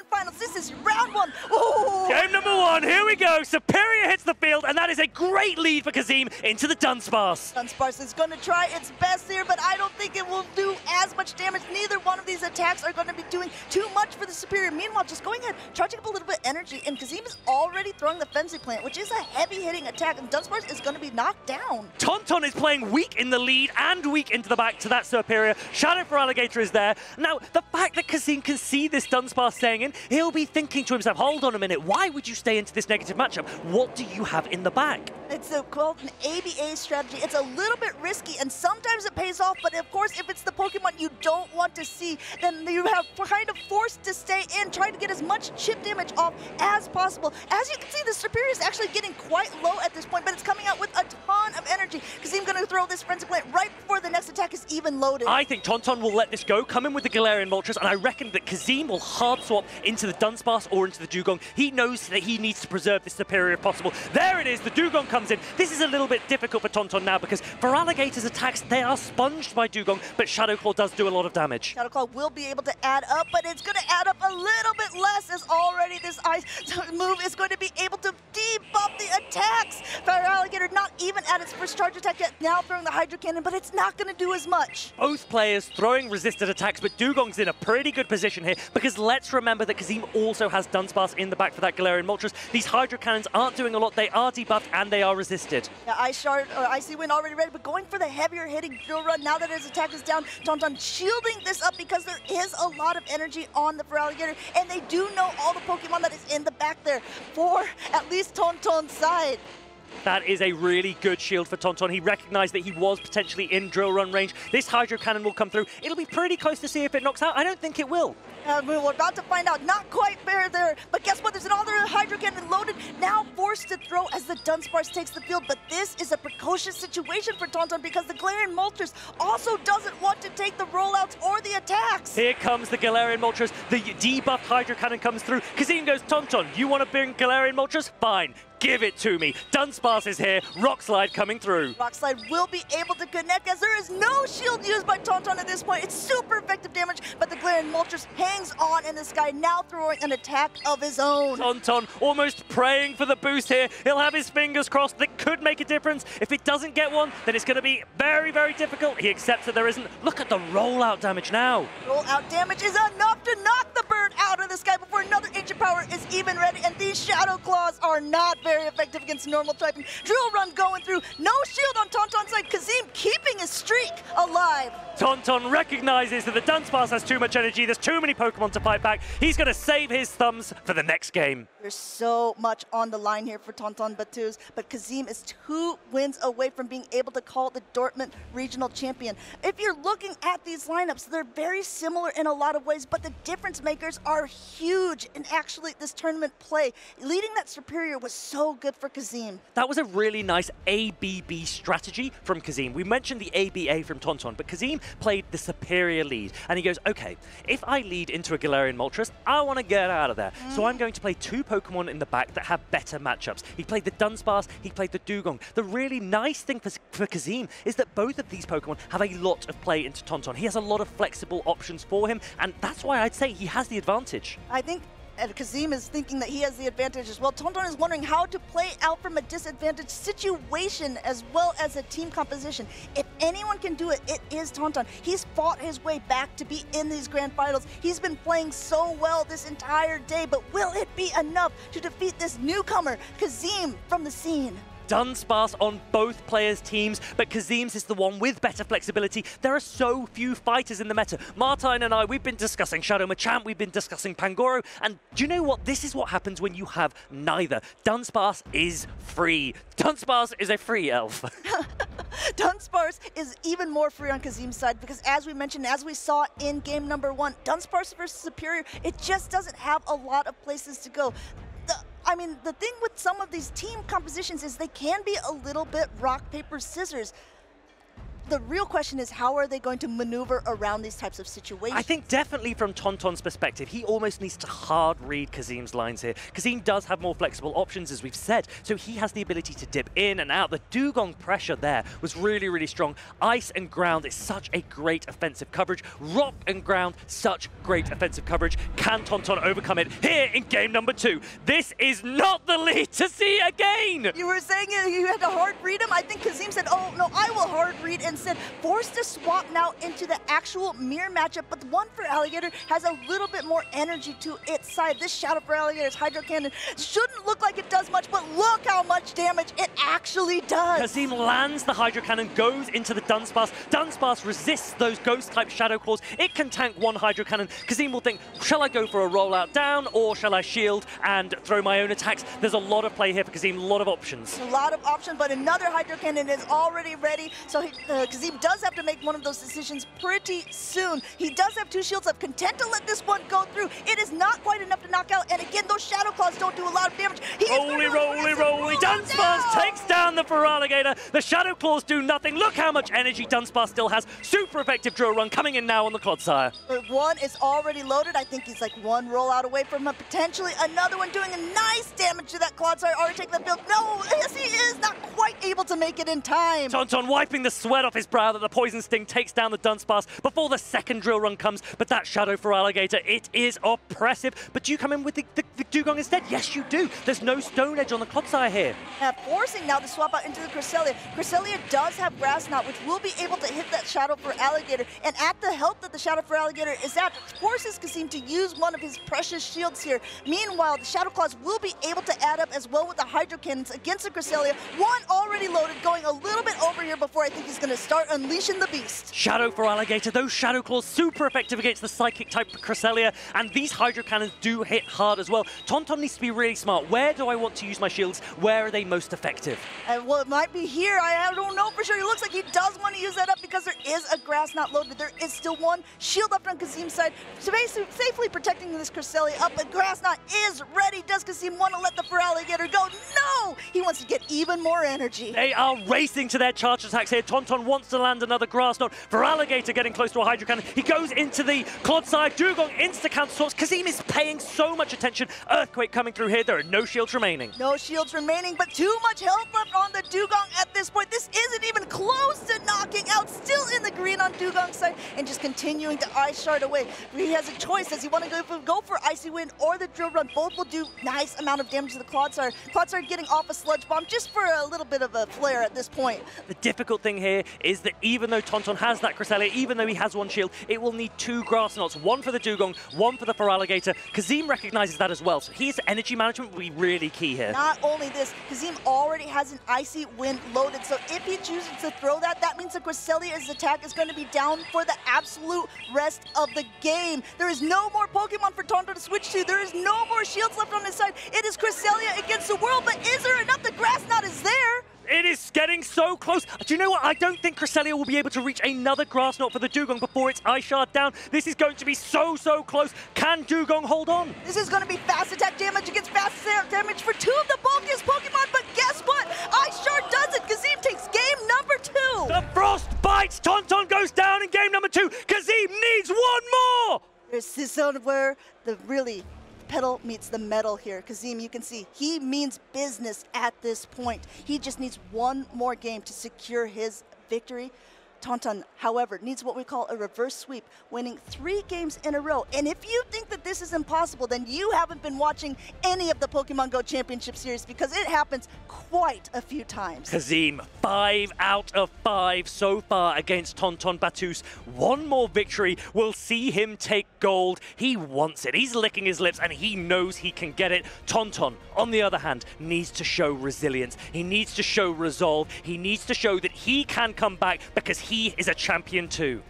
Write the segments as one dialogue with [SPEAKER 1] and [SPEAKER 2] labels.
[SPEAKER 1] Grand Finals. This is round one. Ooh.
[SPEAKER 2] Game number one, here we go. Superior hits the field, and that is a great lead for Kazim into the Dunsparce.
[SPEAKER 1] Dunsparce is going to try its best here, but I don't think it will do as much damage. Neither one of these attacks are going to be doing too much for the Superior. Meanwhile, just going ahead, charging up a little bit of energy, and Kazim is already throwing the Frenzy Plant, which is a heavy-hitting attack, and Dunsparce is going to be knocked down.
[SPEAKER 2] Tonton is playing weak in the lead and weak into the back to that Superior. Shadow for Alligator is there. Now, the fact that Kazim can see this Dunsparce staying in, he'll be thinking to himself, hold on a minute, why would you stay into this negative matchup? What do you have in the back?
[SPEAKER 1] It's called an ABA strategy. It's a little bit risky, and sometimes it pays off, but of course, if it's the Pokemon you don't want to see, then you have kind of forced to stay in, trying to get as much chip damage off as possible. As you can see, the Superior is actually getting quite low at this point, but it's coming out with a ton of energy. Kazim going to throw this Frenzy Plant right before the next attack is even loaded.
[SPEAKER 2] I think Tonton will let this go, come in with the Galarian Moltres, and I reckon that Kazim will hard swap into the Dunsparce or into the Dugong. He knows that he needs to preserve this Superior if possible. There it is, the Dugong comes in. This is a little bit difficult for Tonton now because for Alligator's attacks, they are sponged by Dugong, but Shadow Claw does do a lot of damage.
[SPEAKER 1] Shadow Claw will be able to add up, but it's going to add up a little bit less as already this ice move is going to be able to debuff the attacks. Fire Alligator not even at its first charge attack yet, now throwing the Hydro Cannon, but it's not going to do as much.
[SPEAKER 2] Both players throwing resisted attacks, but Dugong's in a pretty good position here because let's remember that Kazim also has Dunsparce in the back for that Galarian Moltres. These Hydro Cannons aren't doing a lot, they are debuffed and they are resisted.
[SPEAKER 1] Yeah, Icy Wind already ready, but going for the heavier hitting Drill Run now that his attack is down. Tonton shielding this up because there is a lot of energy on the Feraligatr, and they do know all the Pokemon that is in the back there for at least Tonton's side.
[SPEAKER 2] That is a really good shield for Tonton. He recognized that he was potentially in Drill Run range. This Hydro Cannon will come through. It'll be pretty close to see if it knocks out. I don't think it will.
[SPEAKER 1] We're about to find out. Not quite fair there. But guess what? There's another Hydro Cannon loaded. Now forced to throw as the Dunsparce takes the field. But this is a precocious situation for Tonton because the Galarian Moltres also doesn't want to take the rollouts or the attacks.
[SPEAKER 2] Here comes the Galarian Moltres. The debuffed Hydro Cannon comes through. Kazim goes, Tonton, you want to bring Galarian Moltres? Fine. Give it to me. Dunsparce is here. Rock Slide coming through.
[SPEAKER 1] Rock Slide will be able to connect as there is no shield used by Tonton at this point. It's super effective damage, but the Galarian Moltres hangs on in the sky, now throwing an attack of his own.
[SPEAKER 2] Tonton almost praying for the boost here. He'll have his fingers crossed. That could make a difference. If it doesn't get one, then it's going to be very, very difficult. He accepts that there isn't. Look at the rollout damage now.
[SPEAKER 1] Rollout damage is enough to knock the bird out of the sky before another Ancient Power is even ready, and these Shadow Claws are not very effective against normal typing. Drill Run going through. No shield on Tonton's side. Kazim keeping his streak alive.
[SPEAKER 2] Tonton recognizes that the Dunsparce has too much energy. There's too many Pokemon to fight back. He's going to save his thumbs for the next game.
[SPEAKER 1] There's so much on the line here for Tonton Batuz, but Kazim is 2 wins away from being able to call the Dortmund Regional Champion. If you're looking at these lineups, they're very similar in a lot of ways, but the difference makers are huge in actually this tournament play. Leading that Superior was so good for Kazim.
[SPEAKER 2] That was a really nice ABB strategy from Kazim. We mentioned the ABA from Tonton, but Kazim played the Superior lead, and he goes, okay, if I lead into a Galarian Moltres, I want to get out of there. So I'm going to play 2 Pokemon in the back that have better matchups. He played the Dunsparce, he played the Dugong. The really nice thing for Kazim is that both of these Pokemon have a lot of play into Tonton. He has a lot of flexible options for him, and that's why I'd say he has the advantage.
[SPEAKER 1] I think Kazim is thinking that he has the advantage as well. Tonton is wondering how to play out from a disadvantaged situation as well as a team composition. If anyone can do it, it is Tonton. He's fought his way back to be in these grand finals. He's been playing so well this entire day, but will it be enough to defeat this newcomer, Kazim from the scene?
[SPEAKER 2] Dunsparce on both players' teams, but Kazim's is the one with better flexibility. There are so few fighters in the meta. Martine and I, we've been discussing Shadow Machamp, we've been discussing Pangoro, and do you know what? This is what happens when you have neither. Dunsparce is free. Dunsparce is a free elf.
[SPEAKER 1] Dunsparce is even more free on Kazim's side because as we mentioned, as we saw in game number 1, Dunsparce versus Superior, it just doesn't have a lot of places to go. I mean, the thing with some of these team compositions is they can be a little bit rock, paper, scissors. the real question is, how are they going to maneuver around these types of situations?
[SPEAKER 2] I think definitely from Tonton's perspective, he almost needs to hard read Kazim's lines here. Kazim does have more flexible options, as we've said, so he has the ability to dip in and out. The Dugong pressure there was really, really strong. Ice and ground is such a great offensive coverage. Rock and ground, such great offensive coverage. Can Tonton overcome it here in game number 2? This is not the lead to see again!
[SPEAKER 1] You were saying you had to hard read him? I think Kazim said, oh, no, I will hard read, and said, forced to swap now into the actual mirror matchup, but the one for Alligator has a little bit more energy to its side. This Shadow for Alligator's Hydro Cannon shouldn't look like it does much, but look how much damage it actually does.
[SPEAKER 2] Kazim lands the Hydro Cannon, goes into the Dunsparce. Dunsparce resists those Ghost-type Shadow Claws. It can tank one Hydro Cannon. Kazim will think, shall I go for a rollout down, or shall I shield and throw my own attacks? There's a lot of play here for Kazim, a lot of options.
[SPEAKER 1] A lot of options, but another Hydro Cannon is already ready, so Kazim does have to make one of those decisions pretty soon. He does have 2 shields up, content to let this one go through. It is not quite enough to knock out, and again, those Shadow Claws don't do a lot of damage.
[SPEAKER 2] Roly. Dunsparce takes down the Feraligatr. The Shadow Claws do nothing. Look how much energy Dunsparce still has. Super effective drill run coming in now on the Clodsire.
[SPEAKER 1] One is already loaded. I think he's like one rollout away from potentially another one doing a nice damage to that Clodsire. Already taking the field. No, yes, he is not quite able to make it in time.
[SPEAKER 2] Tonton wiping the sweat off his brow that the Poison Sting takes down the Dunsparce before the second drill run comes. But that Shadow Feraligatr, it is oppressive. But do you come in with the Dugong instead? Yes, you do. There's no Stone Edge on the Clodsire here.
[SPEAKER 1] Forcing now to swap out into the Cresselia. Cresselia does have Grass Knot, which will be able to hit that Shadow for Alligator. And at the help that the Shadow for Alligator is at, forces Kazim to use one of his precious shields here. Meanwhile, the Shadow Claws will be able to add up as well with the Hydro Cannons against the Cresselia. One already loaded, going a little bit over here before I think he's going to start unleashing the beast.
[SPEAKER 2] Shadow for Alligator, those Shadow Claws super effective against the Psychic type Cresselia, and these Hydro Cannons do hit hard as well. Tonton needs to be really smart. Where do I want to use my shields? Where are they most effective?
[SPEAKER 1] Well, it might be here. I don't know for sure. It looks like he does want to use that up because there is a Grass Knot loaded. There is still one shield up on Kazim's side, so basically safely protecting this Cresselia up. But Grass Knot is ready. Does Kazim want to let the Feraligatr go? No! He wants to get even more energy.
[SPEAKER 2] They are racing to their charge attacks here. Tonton wants to land another Grass Knot. Feraligatr getting close to a Hydro Cannon. He goes into the Clodsire. Dugong insta-counter swaps. Kazim is paying so much attention. Earthquake coming through here. There are no shields remaining.
[SPEAKER 1] No shields remaining, but too much health left on the Dugong at this point. This isn't even close to knocking out. Still in the green on Dugong's side and just continuing to Ice Shard away. He has a choice. Does he want to go for Icy Wind or the Drill Run? Both will do nice amount of damage to the Clodsire. Clodsire getting off a Sludge Bomb just for a little bit of a flare at this point.
[SPEAKER 2] The difficult thing here is that even though Tonton has that Cresselia, even though he has one shield, it will need 2 Grass Knots. One for the Dugong, one for the Feraligatr. Kazim recognizes that as well, so his energy management will be really key here.
[SPEAKER 1] Not only this, Kazim already has an Icy Wind loaded, so if he chooses to throw that, that means the Cresselia's attack is going to be down for the absolute rest of the game. There is no more Pokemon for Tonton to switch to. There is no more shields left on his side. It is Cresselia against the world, but is there enough? The Grass Knot is there.
[SPEAKER 2] It is getting so close. Do you know what? I don't think Cresselia will be able to reach another Grass Knot for the Dugong before it's Ice Shard down. This is going to be so close. Can Dugong hold on?
[SPEAKER 1] This is going to be fast attack damage against fast damage for 2 of the bulkiest Pokemon, but guess what? Ice Shard does it. Kazim takes game number 2.
[SPEAKER 2] The Frost bites. Tonton goes down in game number 2. Kazim needs one more.
[SPEAKER 1] This is where the really pedal meets the metal here. Kazim, you can see, he means business at this point. He just needs one more game to secure his victory. Tonton, however, needs what we call a reverse sweep, winning 3 games in a row. And if you think that this is impossible, then you haven't been watching any of the Pokemon Go Championship Series, because it happens quite a few times.
[SPEAKER 2] Kazim, 5 out of 5 so far against Tonton Battus. One more victory will see him take gold. He wants it. He's licking his lips and he knows he can get it. Tonton, on the other hand, needs to show resilience. He needs to show resolve. He needs to show that he can come back because he is a champion too.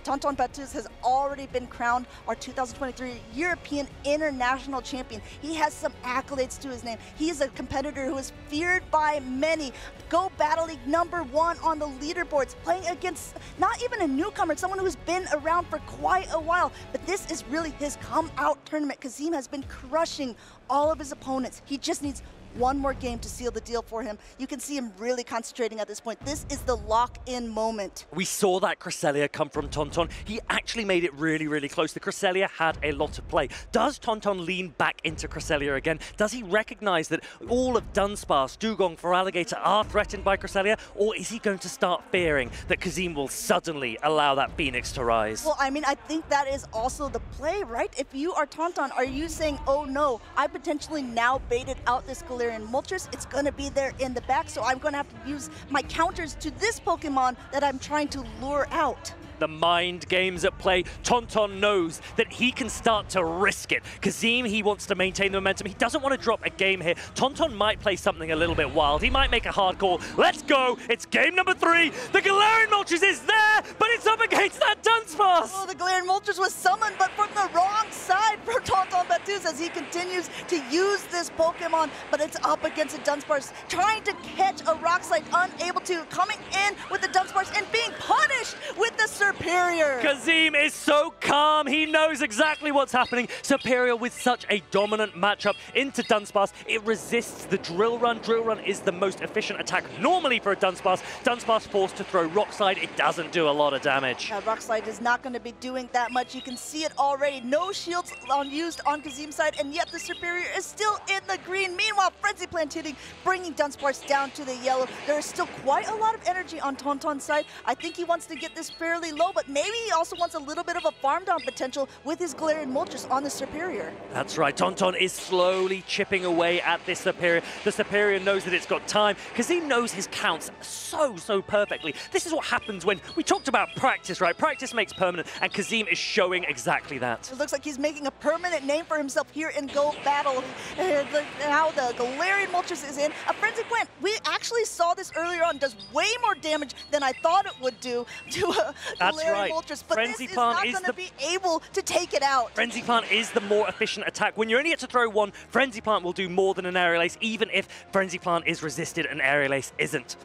[SPEAKER 1] Tonton Battus has already been crowned our 2023 European International Champion. He has some accolades to his name. He is a competitor who is feared by many. Go Battle League #1 on the leaderboards, playing against not even a newcomer, someone who's been around for quite a while. But this is really his come out tournament. Kazim has been crushing all of his opponents. He just needs one more game to seal the deal for him. You can see him really concentrating at this point. This is the lock-in moment.
[SPEAKER 2] We saw that Cresselia come from Tonton. He actually made it really, really close. The Cresselia had a lot of play. Does Tonton lean back into Cresselia again? Does he recognize that all of Dunsparce, Dugong, Feraligatr are threatened by Cresselia? Or is he going to start fearing that Kazim will suddenly allow that Phoenix to rise?
[SPEAKER 1] Well, I mean, I think that is also the play, right? If you are Tonton, are you saying, oh no, I potentially now baited out this Galarian Moltres, it's going to be there in the back, so I'm going to have to use my counters to this Pokemon that I'm trying to lure out.
[SPEAKER 2] The mind games at play. Tonton knows that he can start to risk it. Kazim, he wants to maintain the momentum. He doesn't want to drop a game here. Tonton might play something a little bit wild. He might make a hard call. Let's go. It's game number 3. The Galarian Moltres is there, but it's up against that Dunsparce.
[SPEAKER 1] Oh, the Galarian Moltres was summoned, but from the wrong side for Tonton Battus as he continues to use this Pokemon, but it's up against a Dunsparce, trying to catch a Rock Slide, unable to, coming in with the Dunsparce and being punished with the Superior.
[SPEAKER 2] Kazim is so calm. He knows exactly what's happening. Superior with such a dominant matchup into Dunsparce. It resists the Drill Run. Drill Run is the most efficient attack normally for a Dunsparce. Dunsparce forced to throw Rock Slide. It doesn't do a lot of damage.
[SPEAKER 1] Now, Rock Slide is not going to be doing that much. You can see it already. No shields used on Kazim's side, and yet the Superior is still in the green. Meanwhile, Frenzy Plant hitting, bringing Dunsparce down to the yellow. There is still quite a lot of energy on Tonton's side. I think he wants to get this fairly low, but maybe he also wants a little bit of a farm down potential with his Galarian Moltres on the Superior.
[SPEAKER 2] That's right. Tonton is slowly chipping away at this Superior. The Superior knows that it's got time because he knows his counts so perfectly. This is what happens when we talked about practice, right? Practice makes permanent, and Kazim is showing exactly that.
[SPEAKER 1] It looks like he's making a permanent name for himself here in Go Battle. Now the Galarian Moltres is in. A Frenzy Plant, we actually saw this earlier on, does way more damage than I thought it would do to a Galarian Moltres, but
[SPEAKER 2] Frenzy
[SPEAKER 1] this is
[SPEAKER 2] Plant
[SPEAKER 1] not going to be able to take it out.
[SPEAKER 2] Frenzy Plant is the more efficient attack. When you only get to throw one, Frenzy Plant will do more than an Aerial Ace, even if Frenzy Plant is resisted and Aerial Ace isn't.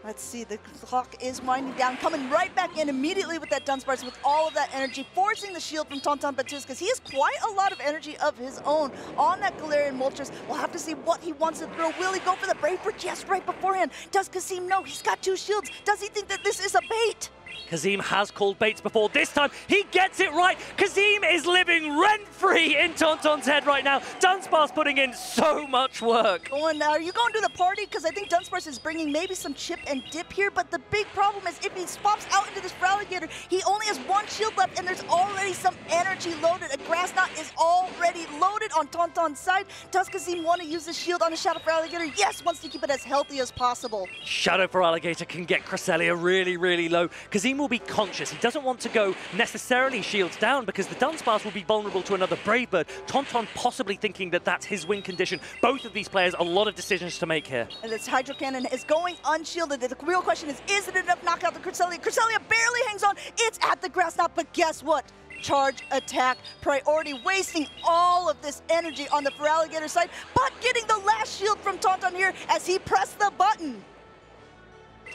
[SPEAKER 1] Let's see, the clock is winding down, coming right back in immediately with that Dunsparce with all of that energy, forcing the shield from Tonton Battus because he has quite a lot of energy of his own on that Galarian Moltres. We'll have to see what he wants to throw. Will he go for the Brave Bird? Yes, right beforehand. Does Kazim know? He's got 2 shields. Does he think that this is a bait?
[SPEAKER 2] Kazim has called baits before. This time, he gets it right. Kazim is living rent-free in Tonton's head right now. Dunsparce putting in so much work.
[SPEAKER 1] Are you going to the party? Because I think Dunsparce is bringing maybe some chip and dip here, but the big problem is if he swaps out into this Feraligatr, he only has 1 shield left, and there's already some energy loaded. A Grass Knot is already loaded on Tonton's side. Does Kazim want to use the shield on the Shadow Feraligatr? Yes, wants to keep it as healthy as possible.
[SPEAKER 2] Shadow Feraligatr can get Cresselia really, really low. Kazim will be conscious. He doesn't want to go necessarily shields down because the Dunsparce will be vulnerable to another Brave Bird. Tonton possibly thinking that that's his win condition. Both of these players, a lot of decisions to make here.
[SPEAKER 1] And this Hydro Cannon is going unshielded. The real question is it enough to knock out the Cresselia? Cresselia barely hangs on. It's at the Grass Knot, but guess what? Charge attack priority, wasting all of this energy on the Feraligatr side, but getting the last shield from Tonton here as he pressed the button.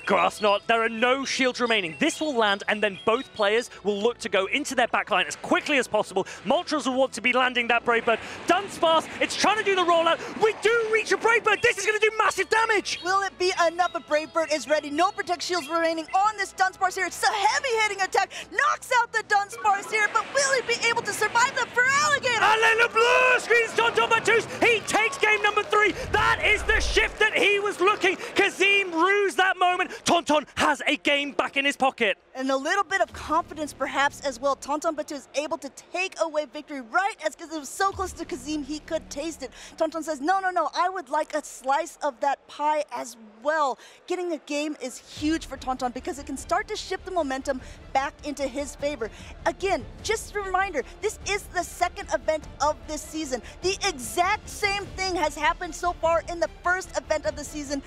[SPEAKER 2] Grass Knot, there are no shields remaining. This will land, and then both players will look to go into their backline as quickly as possible. Moltres will want to be landing that Brave Bird. Dunsparce, it's trying to do the rollout. We do reach a Brave Bird. This is going to do massive damage.
[SPEAKER 1] Will it be enough? A Brave Bird is ready. No Protect Shields remaining on this Dunsparce here. It's a heavy hitting attack. Knocks out the Dunsparce here, but will he be able to survive the Feraligatr?
[SPEAKER 2] Alain LeBlanc screens Tonton Battus. He takes game number 3. That is the shift that he was looking. Kazim rues that moment. Tonton has a game back in his pocket.
[SPEAKER 1] And a little bit of confidence perhaps as well. Tonton Battus is able to take away victory right as it was so close to Kazim he could taste it. Tonton says, no, I would like a slice of that pie as well. Getting a game is huge for Tonton because it can start to shift the momentum back into his favor. Again, just a reminder, this is the 2nd event of this season. The exact same thing has happened so far in the 1st event of the season.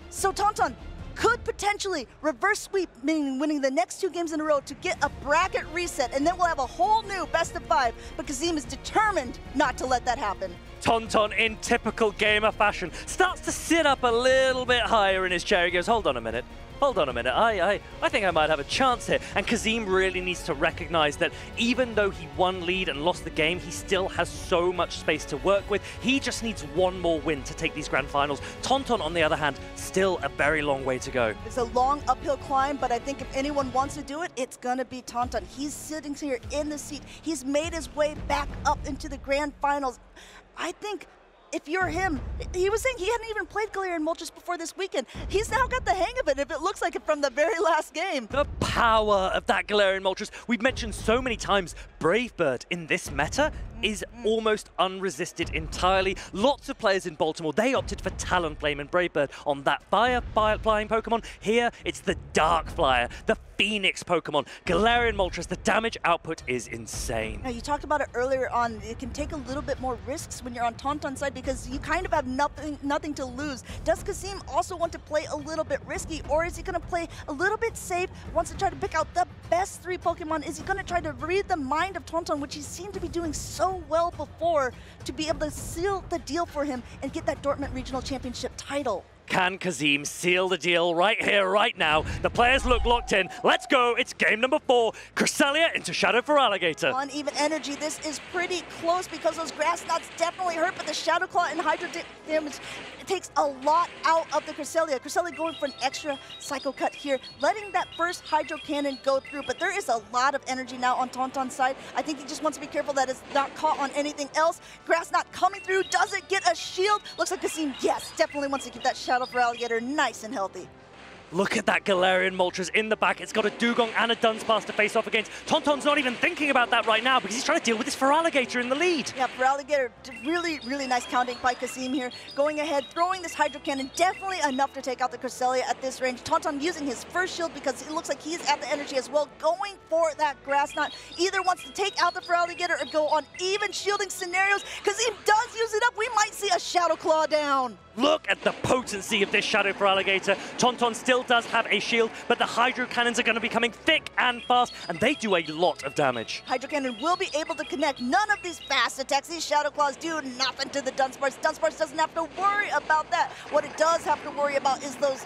[SPEAKER 1] So Tonton could potentially reverse sweep, meaning winning the next 2 games in a row to get a bracket reset, and then we'll have a whole new best of 5, but Kazim is determined not to let that happen.
[SPEAKER 2] Tonton, in typical gamer fashion, starts to sit up a little bit higher in his chair. He goes, hold on a minute. hold on a minute, I think I might have a chance here. And Kazim really needs to recognize that even though he won lead and lost the game, he still has so much space to work with. He just needs one more win to take these grand finals. Tonton, on the other hand, still a very long way to go.
[SPEAKER 1] It's a long uphill climb, but I think if anyone wants to do it, it's gonna be Tonton. He's sitting here in the seat. He's made his way back up into the grand finals. I think if you're him, he was saying he hadn't even played Galarian Moltres before this weekend. He's now got the hang of it, if it looks like it from the very last game.
[SPEAKER 2] The power of that Galarian Moltres. We've mentioned so many times, Brave Bird in this meta is almost unresisted entirely. Lots of players in Baltimore, they opted for Talonflame and Brave Bird on that fire flying Pokemon. Here, it's the Dark Flyer, the Phoenix Pokemon. Galarian Moltres, the damage output is insane.
[SPEAKER 1] Now, you talked about it earlier on. It can take a little bit more risks when you're on Tonton's side because you kind of have nothing to lose. Does Kazim also want to play a little bit risky, or is he going to play a little bit safe, wants to try to pick out the best 3 Pokemon? Is he going to try to read the mind of Tonton, which he seemed to be doing so well before, to be able to seal the deal for him and get that Dortmund Regional Championship title?
[SPEAKER 2] Can Kazim seal the deal right here, right now? The players look locked in. Let's go. It's game number 4. Cresselia into Shadow Feraligatr.
[SPEAKER 1] Uneven energy. This is pretty close because those grass knots definitely hurt, but the Shadow Claw and Hydro damage, it takes a lot out of the Cresselia. Cresselia going for an extra Psycho Cut here, letting that first Hydro Cannon go through, but there is a lot of energy now on Tonton's side. I think he just wants to be careful that it's not caught on anything else. Grass Knot coming through. Does it get a shield? Looks like Kazim, yes, definitely wants to keep that Shadow Feraligatr nice and healthy.
[SPEAKER 2] Look at that Galarian Moltres in the back. It's got a Dugong and a Dunsparce to face off against. Tonton's not even thinking about that right now because he's trying to deal with this Feraligatr in the lead.
[SPEAKER 1] Yeah, Feraligatr, really, really nice counting by Kazim here. Going ahead, throwing this Hydro Cannon, definitely enough to take out the Cresselia at this range. Tonton using his first shield because it looks like he is at the energy as well, going for that Grass Knot. Either wants to take out the Feraligatr or go on even shielding scenarios. Kazim does use it up. We might see a Shadow Claw down.
[SPEAKER 2] Look at the potency of this Shadow Feraligatr. Tonton still does have a shield, but the Hydro Cannons are going to be coming thick and fast, and they do a lot of damage.
[SPEAKER 1] Hydro Cannon will be able to connect. None of these fast attacks, these Shadow Claws do nothing to the Dunsparce. Dunsparce doesn't have to worry about that. What it does have to worry about is those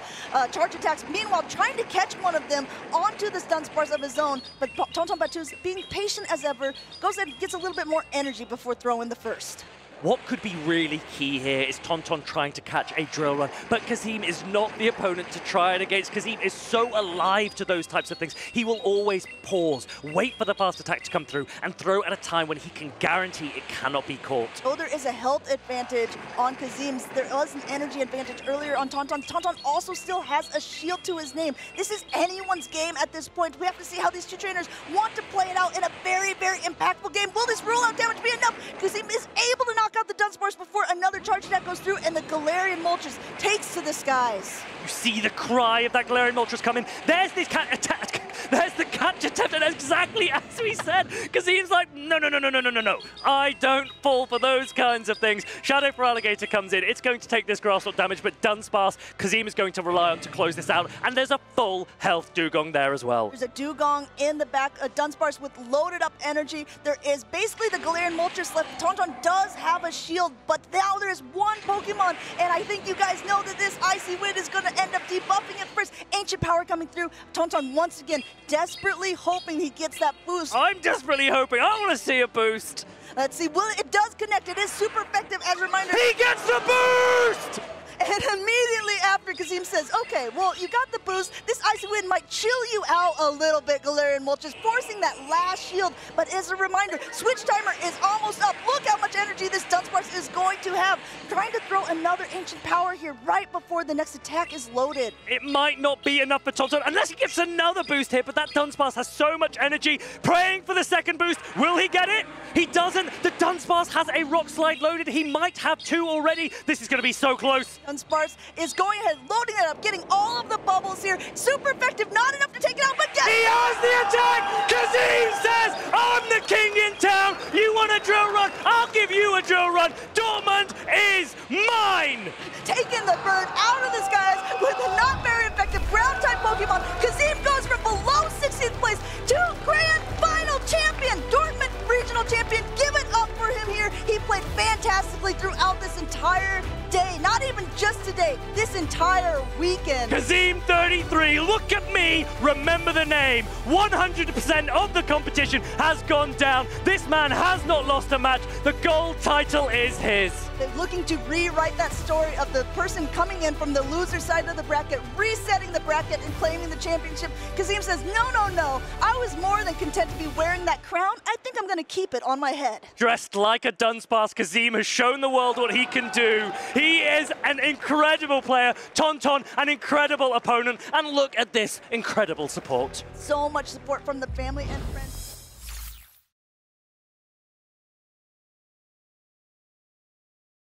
[SPEAKER 1] charge attacks. Meanwhile, trying to catch one of them onto this Dunsparce of his own, but Tonton Batuz, being patient as ever, goes and gets a little bit more energy before throwing the first.
[SPEAKER 2] What could be really key here is Tonton trying to catch a Drill Run, but Kazim is not the opponent to try it against. Kazim is so alive to those types of things. He will always pause, wait for the fast attack to come through, and throw at a time when he can guarantee it cannot be caught.
[SPEAKER 1] Though there is a health advantage on Kazim's, there was an energy advantage earlier on Tonton. Tonton also still has a shield to his name. This is anyone's game at this point. We have to see how these two trainers want to play it out in a very, very impactful game. Will this rollout damage be enough? Kazim is able to knock out the Dunsparce before another charge attack goes through, and the Galarian Moltres takes to the skies.
[SPEAKER 2] You see the cry of that Galarian Moltres coming. There's this cat attack. There's the catch attempt, and exactly as we said, Kazim's like, no. I don't fall for those kinds of things. Shadow Feraligatr comes in. It's going to take this grass knot damage, but Dunsparce, Kazim is going to rely on to close this out, and there's a full health Dugong there as well.
[SPEAKER 1] There's a Dugong in the back, a Dunsparce with loaded up energy. There is basically the Galarian Moltres left. Tonton does have a shield, but now there's one Pokemon, and I think you guys know that this Icy Wind is going to end up debuffing it first. Ancient Power coming through. Tonton once again desperately hoping he gets that boost.
[SPEAKER 2] I'm desperately hoping. I want to see a boost.
[SPEAKER 1] Let's see. Well, it does connect. It is super effective as a reminder.
[SPEAKER 2] He gets the boost!
[SPEAKER 1] And immediately after, Kazim says, okay, well, you got the boost. This Icy Wind might chill you out a little bit, Galarian Moltres, forcing that last shield. But as a reminder, switch timer is almost up. Look how much energy this Dunsparce is going to have. Trying to throw another Ancient Power here right before the next attack is loaded.
[SPEAKER 2] It might not be enough for Tonton unless he gets another boost here, but that Dunsparce has so much energy. Praying for the second boost. Will he get it? He doesn't. The Dunsparce has a Rock Slide loaded. He might have 2 already. This is going to be so close.
[SPEAKER 1] Dunsparce is going ahead, loading it up, getting all of the bubbles here. Super effective, not enough to take it out, but yes!
[SPEAKER 2] He has the attack! Kazim says, I'm the king in town! You want a Drill Run? I'll give you a Drill Run! Dortmund is mine!
[SPEAKER 1] Taking the bird out of the skies with a not very effective ground-type Pokemon. Kazim goes from below 16th place to Grand Final Champion! Dortmund Regional Champion, give it up for him here. He played fantastically throughout this entire day, not even just today. This this entire weekend.
[SPEAKER 2] Kazim 33, look at me, remember the name. 100% of the competition has gone down. This man has not lost a match. The gold title is his.
[SPEAKER 1] They're looking to rewrite that story of the person coming in from the loser side of the bracket, resetting the bracket and claiming the championship. Kazim says, no, no, no. I was more than content to be wearing that crown. I think I'm going to keep it on my head.
[SPEAKER 2] Dressed like a Dunsparce, Kazim has shown the world what he can do. He is an incredible player. Tonton, an incredible opponent. And look at this incredible support.
[SPEAKER 1] So much support from the family and friends.